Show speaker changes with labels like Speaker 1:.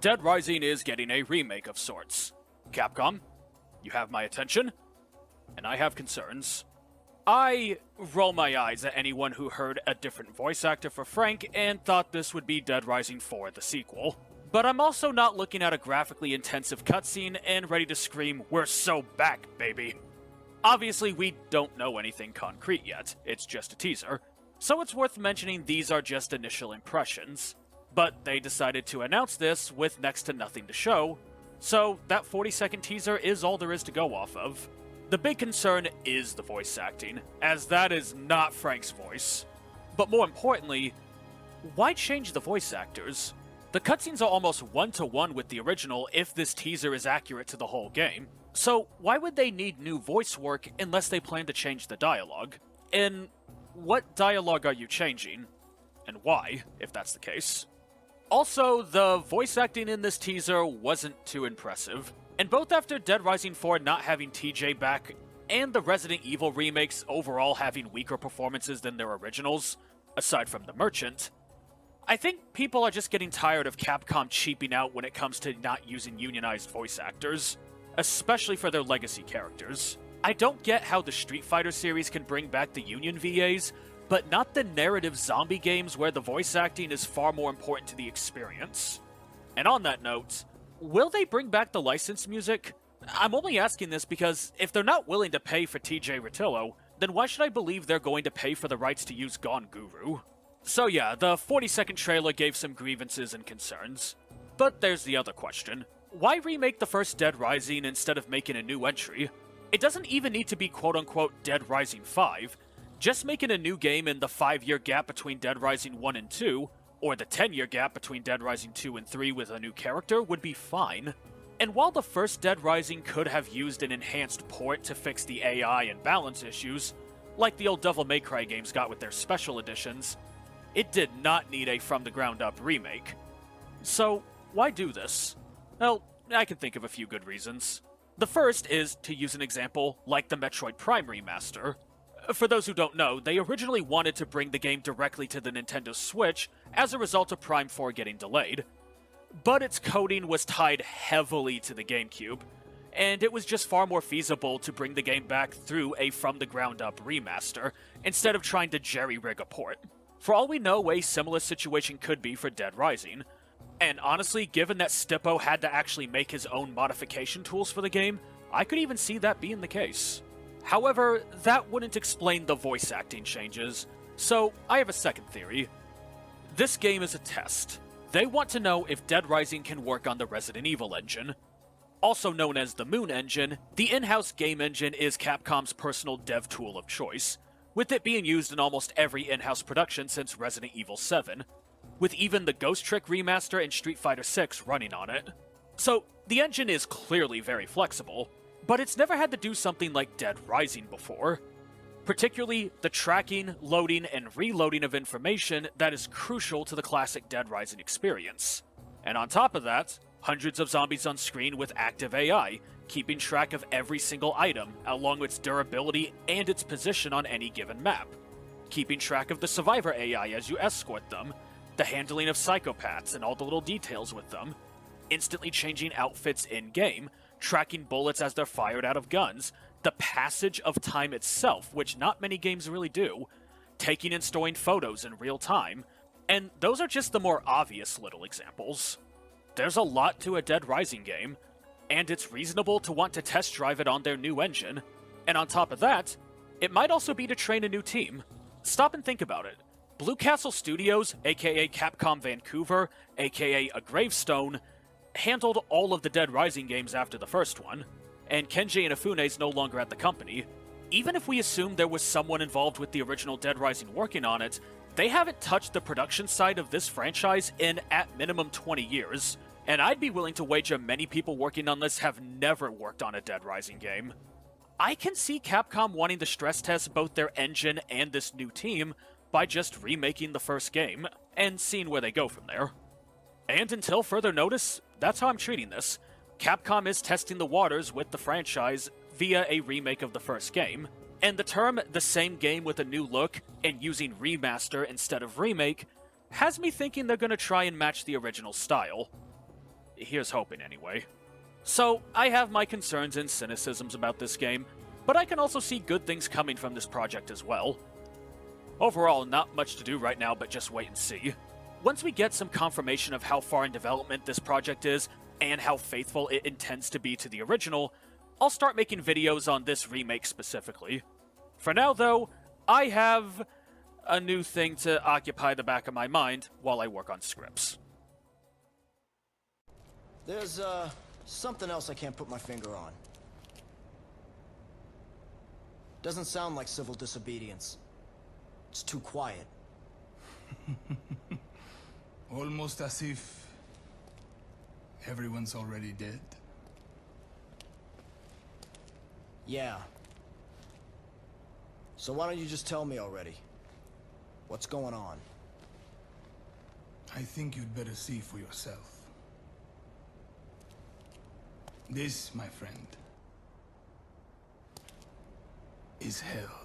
Speaker 1: Dead Rising is getting a remake of sorts. Capcom, you have my attention, and I have concerns. I roll my eyes at anyone who heard a different voice actor for Frank and thought this would be Dead Rising 4, the sequel. But I'm also not looking at a graphically intensive cutscene and ready to scream, "We're so back, baby!" Obviously, we don't know anything concrete yet, it's just a teaser, so it's worth mentioning these are just initial impressions. But they decided to announce this with next to nothing to show, so that 40-second teaser is all there is to go off of. The big concern is the voice acting, as that is not Frank's voice. But more importantly, why change the voice actors? The cutscenes are almost one-to-one with the original if this teaser is accurate to the whole game. So why would they need new voice work unless they plan to change the dialogue? And what dialogue are you changing? And why, if that's the case? Also, the voice acting in this teaser wasn't too impressive. And both after Dead Rising 4 not having TJ back, and the Resident Evil remakes overall having weaker performances than their originals, aside from the Merchant, I think people are just getting tired of Capcom cheaping out when it comes to not using unionized voice actors, especially for their legacy characters. I don't get how the Street Fighter series can bring back the Union VAs, but not the narrative zombie games where the voice acting is far more important to the experience. And on that note, will they bring back the licensed music? I'm only asking this because if they're not willing to pay for TJ Ratillo, then why should I believe they're going to pay for the rights to use Gone Guru? So yeah, the 40-second trailer gave some grievances and concerns. But there's the other question. Why remake the first Dead Rising instead of making a new entry? It doesn't even need to be quote-unquote Dead Rising 5. Just making a new game in the 5-year gap between Dead Rising 1 and 2, or the 10-year gap between Dead Rising 2 and 3 with a new character would be fine. And while the first Dead Rising could have used an enhanced port to fix the AI and balance issues, like the old Devil May Cry games got with their special editions, it did not need a from-the-ground-up remake. So, why do this? Well, I can think of a few good reasons. The first is, to use an example, like the Metroid Prime remaster. For those who don't know, they originally wanted to bring the game directly to the Nintendo Switch as a result of Prime 4 getting delayed. But its coding was tied heavily to the GameCube, and it was just far more feasible to bring the game back through a from-the-ground-up remaster, instead of trying to jerry-rig a port. For all we know, a similar situation could be for Dead Rising. And honestly, given that Stippo had to actually make his own modification tools for the game, I could even see that being the case. However, that wouldn't explain the voice acting changes, so I have a second theory. This game is a test. They want to know if Dead Rising can work on the Resident Evil engine. Also known as the Moon Engine, the in-house game engine is Capcom's personal dev tool of choice, with it being used in almost every in-house production since Resident Evil 7, with even the Ghost Trick remaster and Street Fighter 6 running on it. So, the engine is clearly very flexible, but it's never had to do something like Dead Rising before. Particularly the tracking, loading, and reloading of information that is crucial to the classic Dead Rising experience. And on top of that, hundreds of zombies on screen with active AI, keeping track of every single item, along with its durability and its position on any given map. Keeping track of the survivor AI as you escort them, the handling of psychopaths and all the little details with them, instantly changing outfits in-game, tracking bullets as they're fired out of guns, the passage of time itself, which not many games really do, taking and storing photos in real time, and those are just the more obvious little examples. There's a lot to a Dead Rising game, and it's reasonable to want to test drive it on their new engine, and on top of that, it might also be to train a new team. Stop and think about it. Blue Castle Studios, aka Capcom Vancouver, aka A Gravestone, handled all of the Dead Rising games after the first one, and Kenji Inafune is no longer at the company. Even if we assume there was someone involved with the original Dead Rising working on it, they haven't touched the production side of this franchise in at minimum 20 years, and I'd be willing to wager many people working on this have never worked on a Dead Rising game. I can see Capcom wanting to stress test both their engine and this new team by just remaking the first game, and seeing where they go from there. And until further notice, that's how I'm treating this. Capcom is testing the waters with the franchise via a remake of the first game, and the term "the same game with a new look" and using remaster instead of remake has me thinking they're going to try and match the original style. Here's hoping, anyway. So, I have my concerns and cynicisms about this game, but I can also see good things coming from this project as well. Overall, not much to do right now but just wait and see. Once we get some confirmation of how far in development this project is, and how faithful it intends to be to the original, I'll start making videos on this remake specifically. For now, though, I have a new thing to occupy the back of my mind while I work on scripts.
Speaker 2: There's, something else I can't put my finger on. Doesn't sound like civil disobedience. It's too quiet.
Speaker 3: Almost as if everyone's already dead.
Speaker 2: Yeah. So why don't you just tell me already? What's going on?
Speaker 3: I think you'd better see for yourself. This, my friend, is hell.